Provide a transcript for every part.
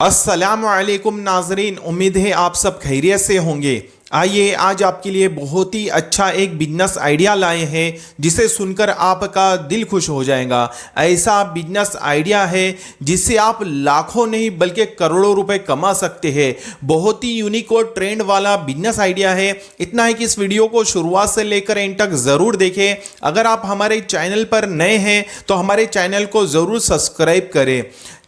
अस्सलामुअलैकुम नाजरीन, उम्मीद है आप सब खैरियत से होंगे। आइए आज आपके लिए बहुत ही अच्छा एक बिजनेस आइडिया लाए हैं जिसे सुनकर आपका दिल खुश हो जाएगा। ऐसा बिजनेस आइडिया है जिससे आप लाखों नहीं बल्कि करोड़ों रुपए कमा सकते हैं। बहुत ही यूनिक और ट्रेंड वाला बिजनेस आइडिया है। इतना है कि इस वीडियो को शुरुआत से लेकर एंड तक ज़रूर देखें। अगर आप हमारे चैनल पर नए हैं तो हमारे चैनल को ज़रूर सब्सक्राइब करें।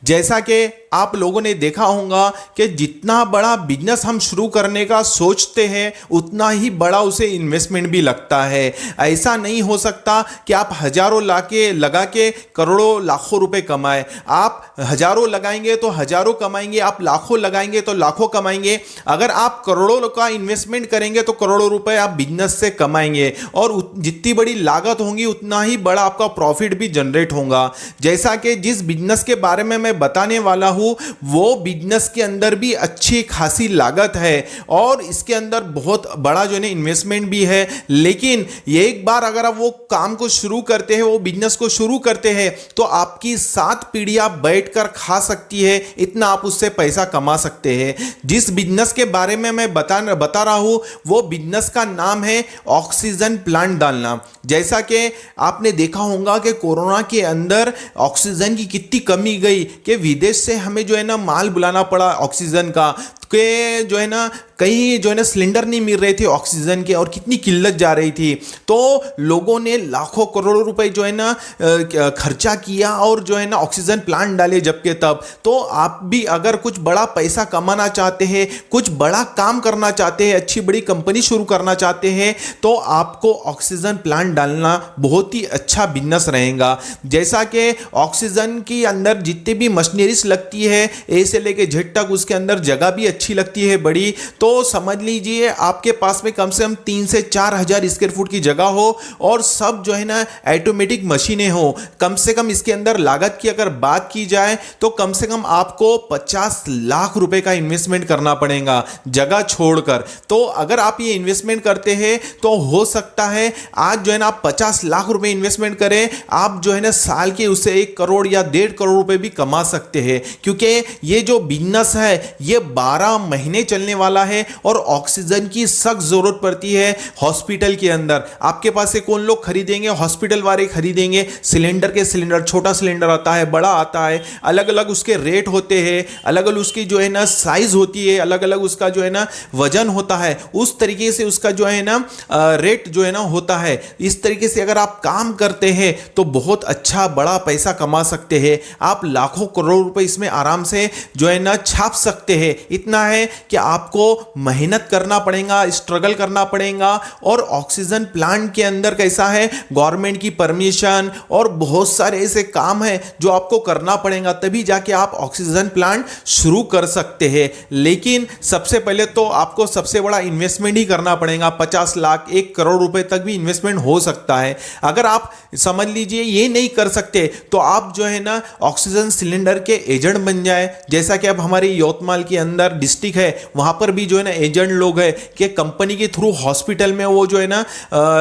जैसा कि आप लोगों ने देखा होगा कि जितना बड़ा बिजनेस हम शुरू करने का सोचते हैं उतना ही बड़ा उसे इन्वेस्टमेंट भी लगता है। ऐसा नहीं हो सकता कि आप हजारों लगा के करोड़ों लाखों रुपए कमाएं। आप हजारों लगाएंगे तो हजारों कमाएंगे, आप लाखों लगाएंगे तो लाखों कमाएंगे। अगर आप करोड़ों का इन्वेस्टमेंट करेंगे तो करोड़ों रुपए आप बिजनेस से कमाएंगे और जितनी बड़ी लागत होगी उतना ही बड़ा आपका प्रॉफिट भी जनरेट होगा। जैसा कि जिस बिजनेस के बारे में मैं बताने वाला हूं वो बिजनेस के अंदर भी अच्छी खासी लागत है और इसके अंदर बहुत बड़ा जो है इन्वेस्टमेंट भी है। लेकिन एक बार अगर आप वो काम को शुरू करते हैं, वो बिजनेस को शुरू करते हैं तो आपकी 7 पीढ़ियां बैठकर खा सकती है, इतना आप उससे पैसा कमा सकते हैं। जिस बिजनेस के बारे में मैं बता रहा हूं वो बिजनेस का नाम है ऑक्सीजन प्लांट डालना। जैसा कि आपने देखा होगा कि कोरोना के अंदर ऑक्सीजन की कितनी कमी गई कि विदेश से हमें जो है ना माल बुलाना पड़ा ऑक्सीजन का, के जो है ना कहीं जो है ना सिलेंडर नहीं मिल रहे थे ऑक्सीजन के और कितनी किल्लत जा रही थी। तो लोगों ने लाखों करोड़ों रुपए जो है ना खर्चा किया और जो है ना ऑक्सीजन प्लांट डाले जब के तब। तो आप भी अगर कुछ बड़ा पैसा कमाना चाहते हैं, कुछ बड़ा काम करना चाहते हैं, अच्छी बड़ी कंपनी शुरू करना चाहते हैं तो आपको ऑक्सीजन प्लांट डालना बहुत ही अच्छा बिजनेस रहेगा। जैसा कि ऑक्सीजन के अंदर जितनी भी मशीनरीज लगती है ए से लेके जेड तक, उसके अंदर जगह भी अच्छी लगती है बड़ी। तो समझ लीजिए आपके पास में कम से कम 3 से 4 हजार स्क्वायर फुट की जगह हो और सब जो है ना ऑटोमेटिक मशीनें हो। कम से कम इसके अंदर लागत की अगर बात की जाए तो कम से कम आपको 50 लाख रुपए का इन्वेस्टमेंट करना पड़ेगा जगह छोड़कर। तो अगर आप ये इन्वेस्टमेंट करते हैं तो हो सकता है आज जो है ना आप 50 लाख रुपए इन्वेस्टमेंट करें, आप जो है ना साल के उसे 1 करोड़ या 1.5 करोड़ रुपए भी कमा सकते हैं। क्योंकि ये जो बिजनेस है ये 12 महीने चलने वाला है और ऑक्सीजन की सख्त जरूरत पड़ती है हॉस्पिटल के अंदर। आपके पास से कौन लोग खरीदेंगे? हॉस्पिटल वाले खरीदेंगे। सिलेंडर के सिलेंडर, छोटा सिलेंडर आता है, बड़ा आता है, अलग अलग उसके रेट होते हैं, अलग अलग उसकी जो है ना साइज होती है, अलग अलग उसका जो है ना वजन होता है, उस तरीके से उसका जो है ना रेट जो है ना होता है। इस तरीके से अगर आप काम करते हैं तो बहुत अच्छा बड़ा पैसा कमा सकते हैं। आप लाखों करोड़ रुपए इसमें आराम से जो है ना छाप सकते हैं। इतना है कि आपको मेहनत करना पड़ेगा, स्ट्रगल करना पड़ेगा। और ऑक्सीजन प्लांट के अंदर कैसा है, गवर्नमेंट की परमिशन और बहुत सारे ऐसे काम है जो आपको करना पड़ेगा, तभी जाके आप ऑक्सीजन प्लांट शुरू कर सकते हैं। लेकिन सबसे पहले तो आपको सबसे बड़ा इन्वेस्टमेंट ही करना पड़ेगा। 50 लाख 1 करोड़ रुपए तक भी इन्वेस्टमेंट हो सकता है। अगर आप समझ लीजिए ये नहीं कर सकते तो आप जो है ना ऑक्सीजन सिलेंडर के एजेंट बन जाए। जैसा कि अब हमारे यवतमाल के अंदर डिस्ट्रिक्ट है, वहां पर भी जो है ना एजेंट लोग है कि कंपनी के थ्रू हॉस्पिटल में वो जो है ना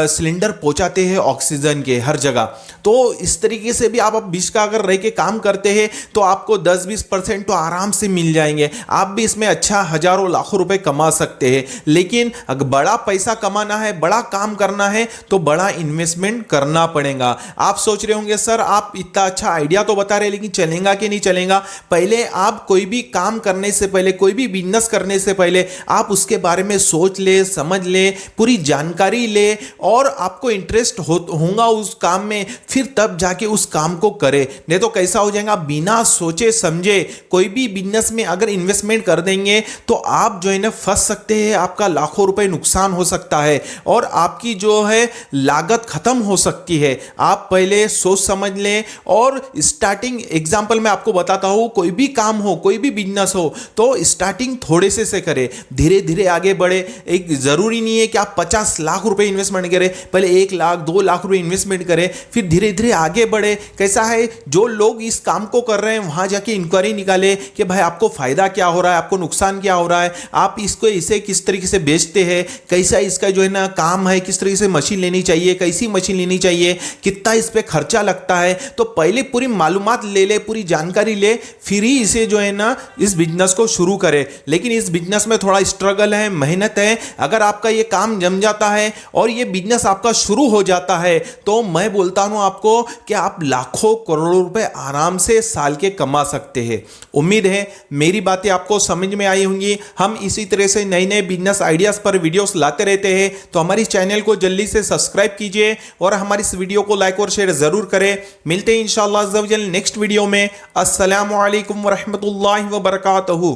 सिलेंडर पहुंचाते हैं ऑक्सीजन के हर जगह। तो इस तरीके से भी आप 20 का अगर रह के काम करते हैं तो आपको 10-20% तो आराम से मिल जाएंगे। आप भी इसमें अच्छा हजारों लाखों रुपए कमा सकते हैं। लेकिन अगर बड़ा पैसा कमाना है, बड़ा काम करना है तो बड़ा इन्वेस्टमेंट करना पड़ेगा। आप सोच रहे होंगे सर आप इतना अच्छा आइडिया तो बता रहे लेकिन चलेगा कि नहीं चलेगा। पहले आप कोई भी काम करने से पहले, कोई भी बिजनेस करने से पहले आप उसके बारे में सोच ले, समझ ले, पूरी जानकारी ले और आपको इंटरेस्ट होगा उस काम में, फिर तब जाके उस काम को करे। नहीं तो कैसा हो जाएगा, बिना सोचे समझे कोई भी बिजनेस में अगर इन्वेस्टमेंट कर देंगे तो आप जो है ना फंस सकते हैं, आपका लाखों रुपए नुकसान हो सकता है और आपकी जो है लागत खत्म हो सकती है। आप पहले सोच समझ लें। और स्टार्टिंग एग्जांपल मैं आपको बताता हूं, कोई भी काम हो, कोई भी बिजनेस हो तो स्टार्टिंग स्टार्टिंग थोड़े से करें, धीरे धीरे आगे बढ़े। एक जरूरी नहीं है कि आप 50 लाख रुपए इन्वेस्टमेंट करें, पहले 1 लाख 2 लाख रुपए इन्वेस्टमेंट करें, फिर धीरे धीरे आगे बढ़े। कैसा है, जो लोग इस काम को कर रहे हैं वहां जाके इंक्वायरी निकाले कि भाई आपको फायदा क्या हो रहा है, आपको नुकसान क्या हो रहा है, आप इसको इसे किस तरीके से बेचते हैं, कैसा इसका जो है ना काम है, किस तरीके से मशीन लेनी चाहिए, कैसी मशीन लेनी चाहिए, कितना इस पे खर्चा लगता है। तो पहले पूरी मालूमात ले ले, पूरी जानकारी ले, फिर ही इसे जो है ना इस बिजनेस को शुरू करे। लेकिन इस बिजनेस में थोड़ा स्ट्रगल है, मेहनत है। अगर आपका ये काम जम जाता है और ये बिजनेस आपका शुरू हो जाता है तो मैं बोलता हूं आपको कि आप लाखों करोड़ों रुपए आराम से साल के कमा सकते हैं। उम्मीद है मेरी बातें आपको समझ में आई होंगी। हम इसी तरह से नए नए बिजनेस आइडियाज पर वीडियोस लाते रहते हैं, तो हमारी चैनल को जल्दी से सब्सक्राइब कीजिए और हमारी इस वीडियो को लाइक और शेयर जरूर करें। मिलते हैं इंशाअल्लाह अज़्ज़ा व जल नेक्स्ट वीडियो में। अस्सलामु अलैकुम व रहमतुल्लाहि व बरकातहू।